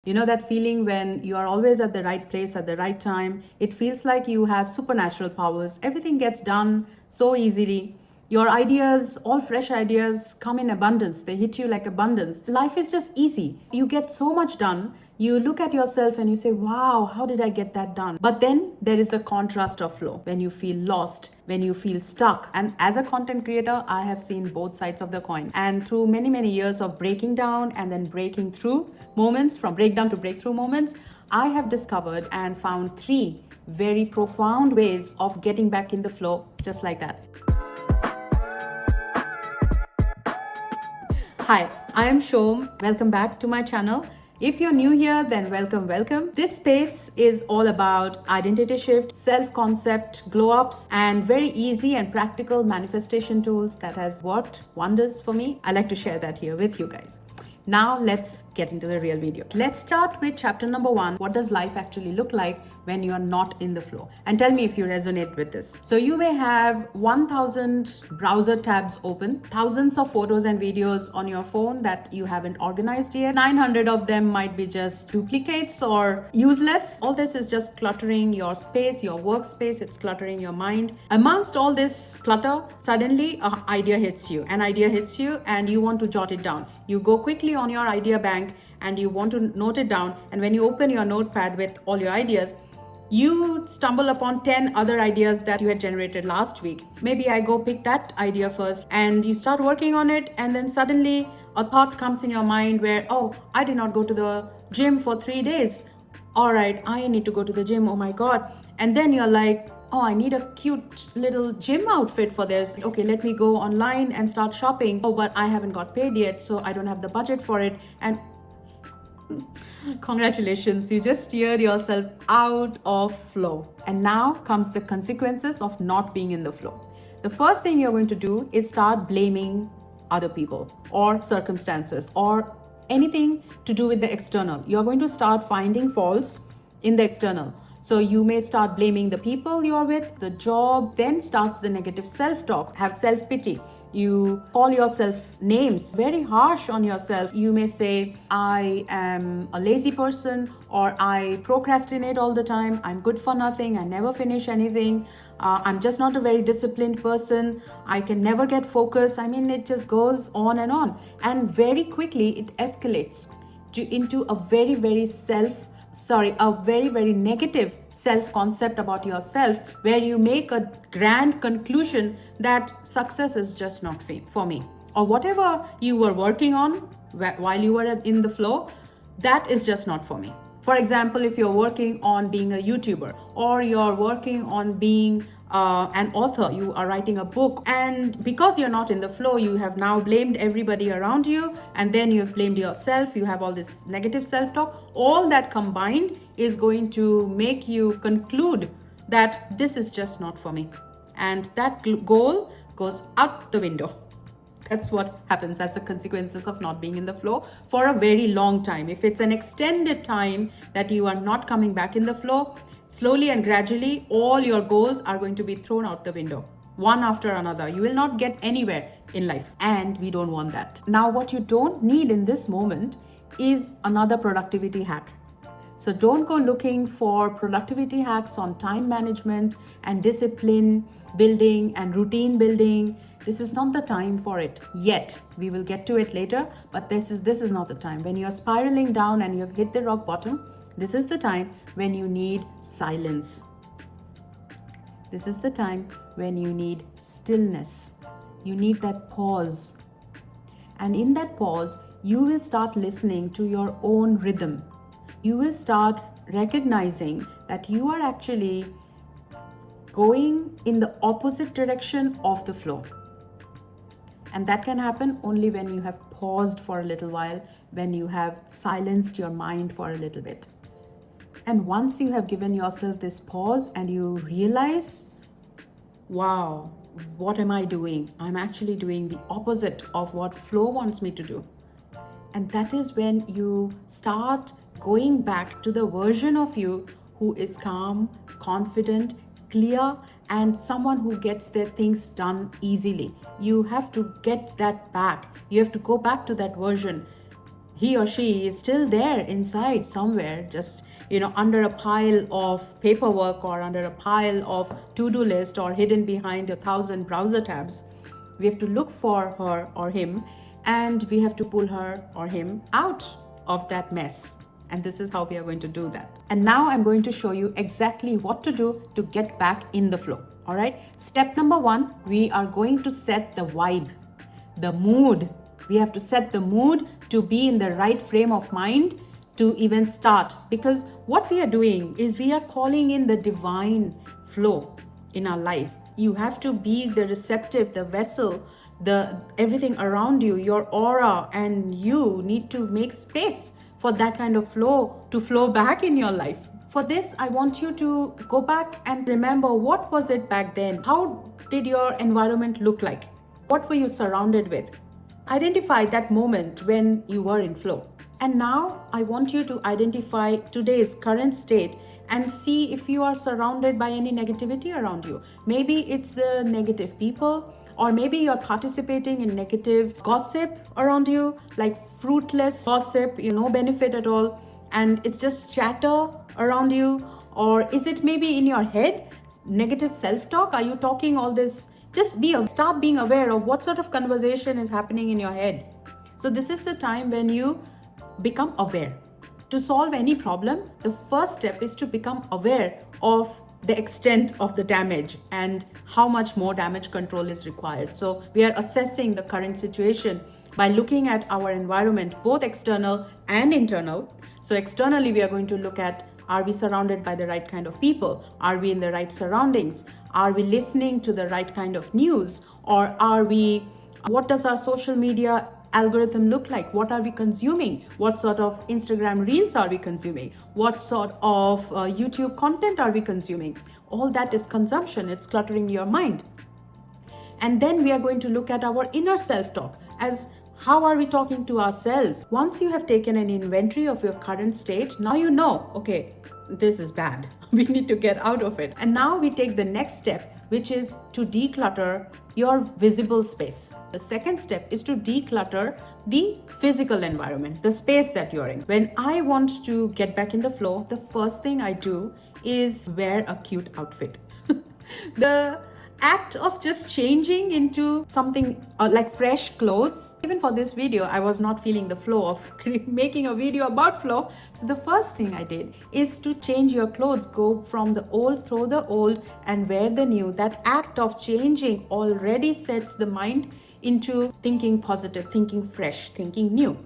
You know that feeling when you are always at the right place at the right time? It feels like you have supernatural powers. Everything gets done so easily. Your ideas, all fresh ideas, come in abundance. They hit you like abundance. Life is just easy. You get so much done. You look at yourself and you say, wow, how did I get that done? But then there is the contrast of flow when you feel lost, when you feel stuck. And as a content creator, I have seen both sides of the coin. And through many, many years of breaking down and then breaking through moments, from breakdown to breakthrough moments, I have discovered and found three very profound ways of getting back in the flow, just like that. Hi, I am Shom. Welcome back to my channel. If you're new here, then welcome. This space is all about identity shift, self-concept, glow-ups, and very easy and practical manifestation tools that has worked wonders for me. I like to share that here with you guys. Now let's get into the real video. Let's start with chapter number 1. What does life actually look like when you are not in the flow? And tell me if you resonate with this. So you may have 1000 browser tabs open, thousands of photos and videos on your phone that you haven't organized yet. 900 of them might be just duplicates or useless. All this is just cluttering your space, your workspace. It's cluttering your mind. Amongst all this clutter, suddenly an idea hits you. An idea hits you and you want to jot it down. You go quickly on your idea bank and you want to note it down. And when you open your notepad with all your ideas, you stumble upon 10 other ideas that you had generated last week. Maybe I go pick that idea first and you start working on it, and then suddenly a thought comes in your mind where, oh, I did not go to the gym for 3 days. All right, I need to go to the gym. Oh my God. And then you're like, oh, I need a cute little gym outfit for this. Okay, let me go online and start shopping. Oh, but I haven't got paid yet, so I don't have the budget for it. And congratulations, you just steered yourself out of flow. And now comes the consequences of not being in the flow. The first thing you're going to do is start blaming other people or circumstances or anything to do with the external. You're going to start finding faults in the external. So you may start blaming the people you're with, the job, then starts the negative self-talk, have self-pity. You call yourself names, very harsh on yourself. You may say, I am a lazy person, or I procrastinate all the time. I'm good for nothing. I never finish anything. I'm just not a very disciplined person. I can never get focused. I mean, it just goes on. And very quickly it escalates into a very, very negative self-concept about yourself, where you make a grand conclusion that success is just not for me, or whatever you were working on while you were in the flow, that is just not for me. For example, if you're working on being a YouTuber, or you're working on being an author, you are writing a book, and because you're not in the flow, you have now blamed everybody around you, and then you have blamed yourself. You have all this negative self-talk. All that combined is going to make you conclude that this is just not for me, and that goal goes out the window. That's what happens. That's the consequences of not being in the flow for a very long time. If it's an extended time that you are not coming back in the flow, slowly and gradually, all your goals are going to be thrown out the window, one after another. You will not get anywhere in life, and we don't want that. Now, what you don't need in this moment is another productivity hack. So don't go looking for productivity hacks on time management and discipline building and routine building. This is not the time for it yet. We will get to it later, but this is not the time. When you're spiraling down and you have hit the rock bottom, this is the time when you need silence. This is the time when you need stillness. You need that pause. And in that pause, you will start listening to your own rhythm. You will start recognizing that you are actually going in the opposite direction of the flow. And that can happen only when you have paused for a little while, when you have silenced your mind for a little bit. And once you have given yourself this pause and you realize, wow, what am I doing? I'm actually doing the opposite of what flow wants me to do. And that is when you start going back to the version of you who is calm, confident, clear, and someone who gets their things done easily. You have to get that back. You have to go back to that version. he or she is still there inside somewhere, just under a pile of paperwork or under a pile of to-do list or hidden behind 1,000 browser tabs. We have to look for her or him, and we have to pull her or him out of that mess. And this is how we are going to do that. And now I'm going to show you exactly what to do to get back in the flow. All right. Step number 1, we are going to set the vibe, the mood. We have to set the mood to be in the right frame of mind to even start. Because what we are doing is we are calling in the divine flow in our life. You have to be the receptive, the vessel, the everything around you, your aura, and you need to make space for that kind of flow to flow back in your life. For this, I want you to go back and remember, what was it back then? How did your environment look like? What were you surrounded with? Identify that moment when you were in flow. And now I want you to identify today's current state and see if you are surrounded by any negativity around you. Maybe it's the negative people, or maybe you're participating in negative gossip around you, like fruitless gossip, no benefit at all, and it's just chatter around you. Or is it maybe in your head, negative self-talk? Are you talking all this? Just start being aware of what sort of conversation is happening in your head. So this is the time when you become aware. To solve any problem, the first step is to become aware of the extent of the damage and how much more damage control is required. So we are assessing the current situation by looking at our environment, both external and internal. So externally, we are going to look at, are we surrounded by the right kind of people? Are we in the right surroundings? Are we listening to the right kind of news? Or what does our social media algorithm look like? What are we consuming? What sort of Instagram reels are we consuming? What sort of YouTube content are we consuming? All that is consumption. It's cluttering your mind. And then we are going to look at our inner self-talk, as how are we talking to ourselves? Once you have taken an inventory of your current state, now you know, okay, this is bad. We need to get out of it. And now we take the next step, which is to declutter your visible space. The second step is to declutter the physical environment, the space that you're in. When I want to get back in the flow, the first thing I do is wear a cute outfit. The act of just changing into something like fresh clothes. Even for this video, I was not feeling the flow of making a video about flow. So the first thing I did is to change your clothes, go from the old, throw the old and wear the new. That act of changing already sets the mind into thinking positive, thinking fresh, thinking new.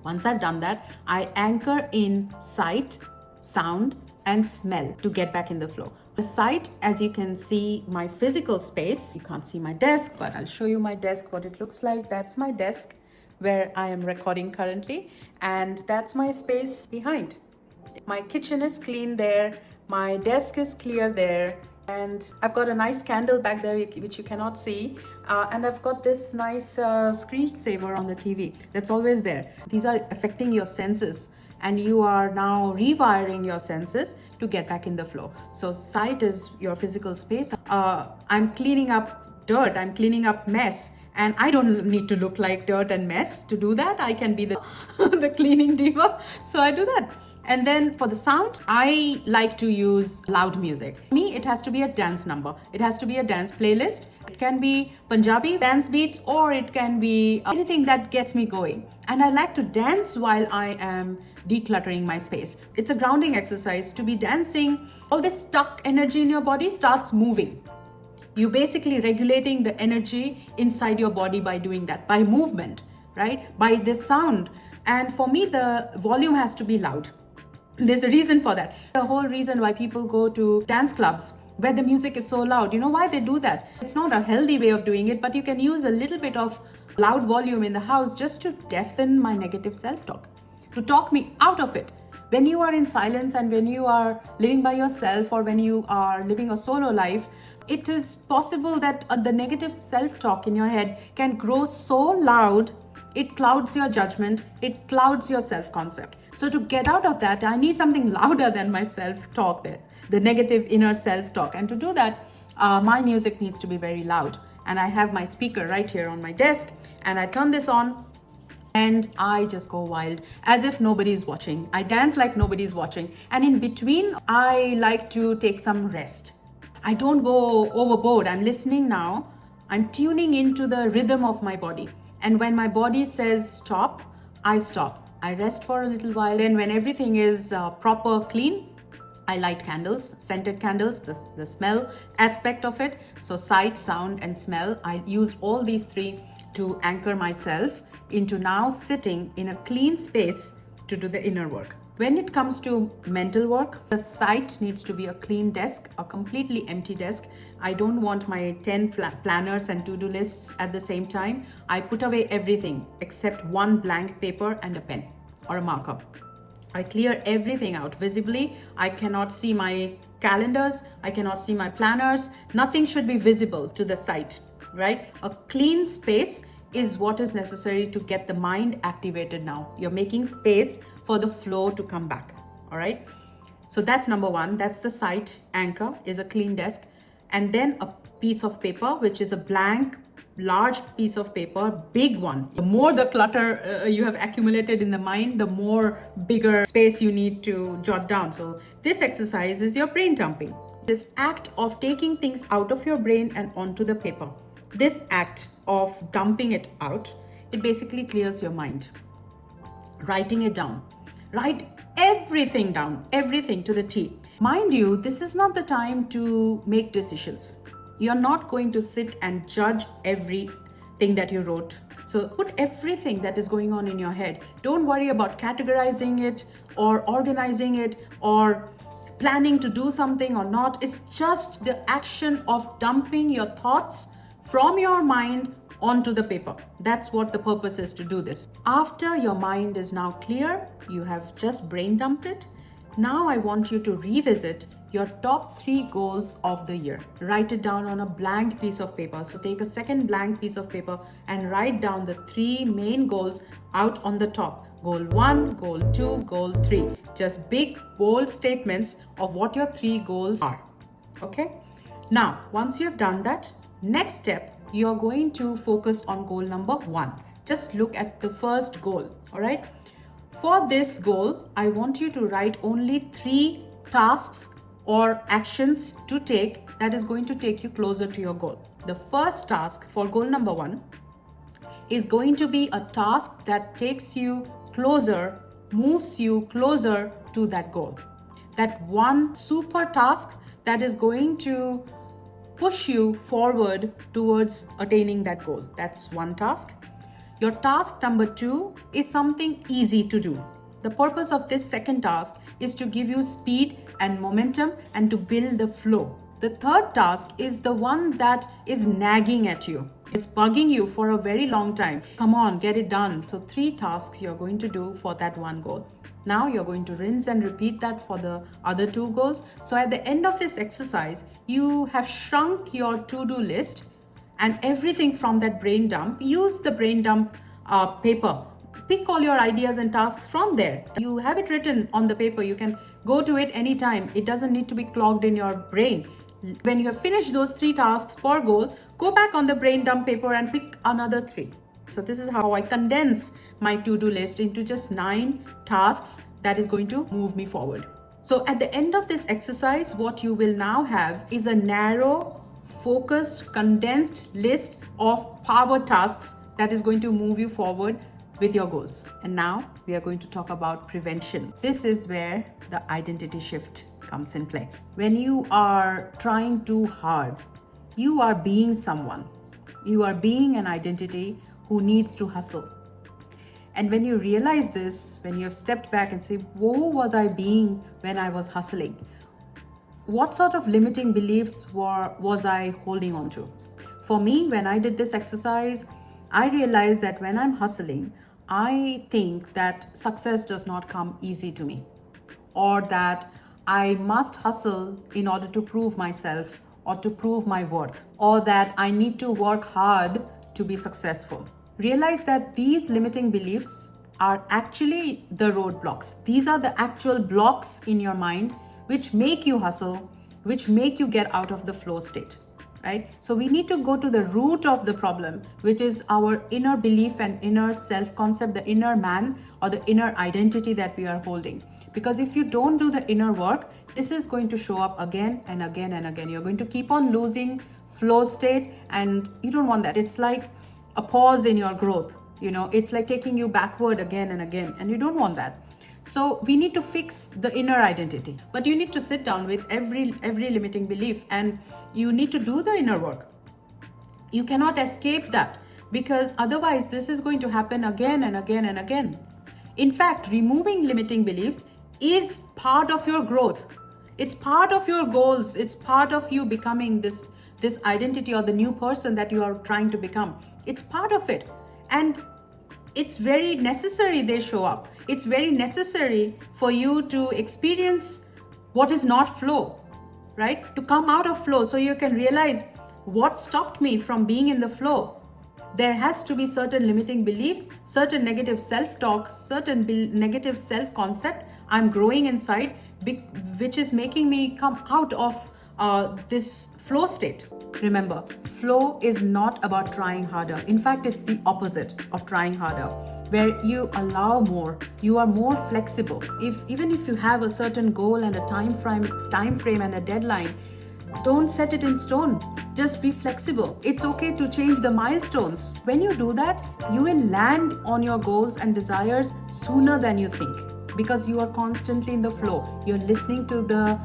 Once I've done that, I anchor in sight, sound, and smell to get back in the flow. The sight, as you can see, my physical space. You can't see my desk, but I'll show you my desk, what it looks like. That's my desk where I am recording currently, and that's my space behind. My kitchen is clean there, my desk is clear there, and I've got a nice candle back there which you cannot see, and I've got this nice screensaver on the TV that's always there. These are affecting your senses, and you are now rewiring your senses to get back in the flow. So sight is your physical space. I'm cleaning up dirt, I'm cleaning up mess, and I don't need to look like dirt and mess to do that. I can be the, the cleaning diva, so I do that. And then for the sound, I like to use loud music. For me, it has to be a dance number. It has to be a dance playlist. It can be Punjabi dance beats, or it can be anything that gets me going. And I like to dance while I am decluttering my space. It's a grounding exercise to be dancing. All this stuck energy in your body starts moving. You're basically regulating the energy inside your body by doing that, by movement, right? By the sound. And for me, the volume has to be loud. There's a reason for that. The whole reason why people go to dance clubs where the music is so loud, you know why they do that? It's not a healthy way of doing it, but you can use a little bit of loud volume in the house just to deafen my negative self-talk, to talk me out of it. When you are in silence and when you are living by yourself, or when you are living a solo life, it is possible that the negative self-talk in your head can grow so loud, it clouds your judgment, it clouds your self-concept. So to get out of that, I need something louder than my self-talk there, the negative inner self-talk. And to do that, my music needs to be very loud. And I have my speaker right here on my desk, and I turn this on, and I just go wild as if nobody's watching. I dance like nobody's watching. And in between, I like to take some rest. I don't go overboard. I'm listening now. I'm tuning into the rhythm of my body. And when my body says stop, I stop. I rest for a little while. Then, when everything is proper, clean, I light candles, scented candles, the smell aspect of it. So, sight, sound, and smell. I use all these three to anchor myself into now sitting in a clean space to do the inner work. When it comes to mental work, the site needs to be a clean desk, a completely empty desk. I don't want my 10 planners and to-do lists at the same time. I put away everything except one blank paper and a pen or a marker. I clear everything out visibly. I cannot see my calendars. I cannot see my planners. Nothing should be visible to the sight, right? A clean space is what is necessary to get the mind activated now. You're making space for the flow to come back, all right? So that's number one. That's the sight anchor, is a clean desk. And then a piece of paper, which is a blank, large piece of paper, big one. The more the clutter you have accumulated in the mind, the more bigger space you need to jot down. So this exercise is your brain dumping. This act of taking things out of your brain and onto the paper. This act of dumping it out, it basically clears your mind. Writing it down. Write everything down, everything to the T. Mind you, this is not the time to make decisions. You're not going to sit and judge everything that you wrote. So put everything that is going on in your head. Don't worry about categorizing it or organizing it or planning to do something or not. It's just the action of dumping your thoughts from your mind onto the paper. That's what the purpose is, to do this. After your mind is now clear, you have just brain dumped it. Now I want you to revisit your top 3 goals of the year. Write it down on a blank piece of paper. So take a second blank piece of paper and write down the 3 main goals out on the top. Goal 1, goal 2, goal 3. Just big, bold statements of what your 3 goals are. Okay? Now, once you have done that, next step, you're going to focus on goal number 1. Just look at the first goal, all right? For this goal, I want you to write only 3 tasks or actions to take that is going to take you closer to your goal. The first task for goal number 1 is going to be a task that takes you closer, moves you closer to that goal. That one super task that is going to push you forward towards attaining that goal. That's one task. Your task number 2 is something easy to do. The purpose of this second task is to give you speed and momentum and to build the flow. The third task is the one that is nagging at you. It's bugging you for a very long time. Come on, get it done. So 3 tasks you're going to do for that one goal. Now you're going to rinse and repeat that for the other 2 goals. So at the end of this exercise, you have shrunk your to-do list and everything from that brain dump. Use the brain dump paper. Pick all your ideas and tasks from there. You have it written on the paper. You can go to it anytime. It doesn't need to be clogged in your brain. When you have finished those 3 tasks per goal, go back on the brain dump paper and pick another 3. So this is how I condense my to-do list into just 9 tasks that is going to move me forward. So at the end of this exercise, what you will now have is a narrow, focused, condensed list of power tasks that is going to move you forward with your goals. And now we are going to talk about prevention. This is where the identity shift comes in play. When you are trying too hard, you are being someone. You are being an identity who needs to hustle. And when you realize this, when you have stepped back and say, who was I being when I was hustling? What sort of limiting beliefs was I holding on to? For me, when I did this exercise, I realized that when I'm hustling, I think that success does not come easy to me, or that I must hustle in order to prove myself or to prove my worth, or that I need to work hard to be successful. Realize that these limiting beliefs are actually the roadblocks. These are the actual blocks in your mind which make you hustle, which make you get out of the flow state, right? So we need to go to the root of the problem, which is our inner belief and inner self-concept, the inner man or the inner identity that we are holding. Because if you don't do the inner work, this is going to show up again and again and again. You're going to keep on losing flow state, and you don't want that. It's like a pause in your growth. It's like taking you backward again and again, and you don't want that. So we need to fix the inner identity, but you need to sit down with every limiting belief, and you need to do the inner work. You cannot escape that, because otherwise this is going to happen again and again and again. In fact, removing limiting beliefs is part of your growth. It's part of your goals. It's part of you becoming this identity or the new person that you are trying to become. It's part of it. And it's very necessary they show up. It's very necessary for you to experience what is not flow, right? To come out of flow so you can realize what stopped me from being in the flow. There has to be certain limiting beliefs, certain negative self-talk, certain negative self-concept I'm growing inside, which is making me come out of this flow state. Remember, flow is not about trying harder. In fact, it's the opposite of trying harder, where you allow more, you are more flexible. Even if you have a certain goal and a time frame and a deadline, don't set it in stone. Just be flexible. It's okay to change the milestones. When you do that, you will land on your goals and desires sooner than you think, because you are constantly in the flow. You're listening to the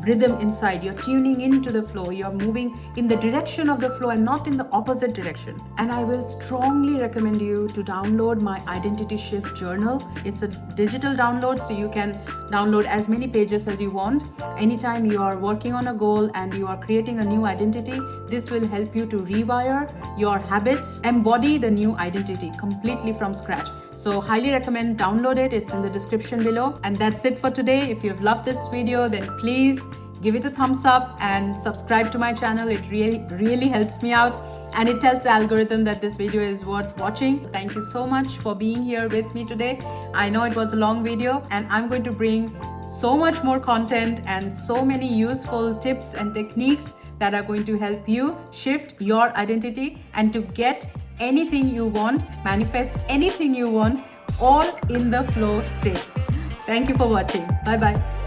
rhythm inside. You're tuning into the flow. You're moving in the direction of the flow and not in the opposite direction. And I will strongly recommend you to download my Identity Shift Journal. It's a digital download, so you can download as many pages as you want. Anytime you are working on a goal and you are creating a new identity, this will help you to rewire your habits, embody the new identity completely from scratch. So highly recommend download it. It's in the description below. And that's it for today. If you've loved this video, then please give it a thumbs up and subscribe to my channel. It really helps me out, and it tells the algorithm that this video is worth watching. Thank you so much for being here with me today. I know it was a long video, and I'm going to bring so much more content and so many useful tips and techniques that are going to help you shift your identity and to get anything you want, manifest anything you want, all in the flow state. Thank you for watching. Bye bye.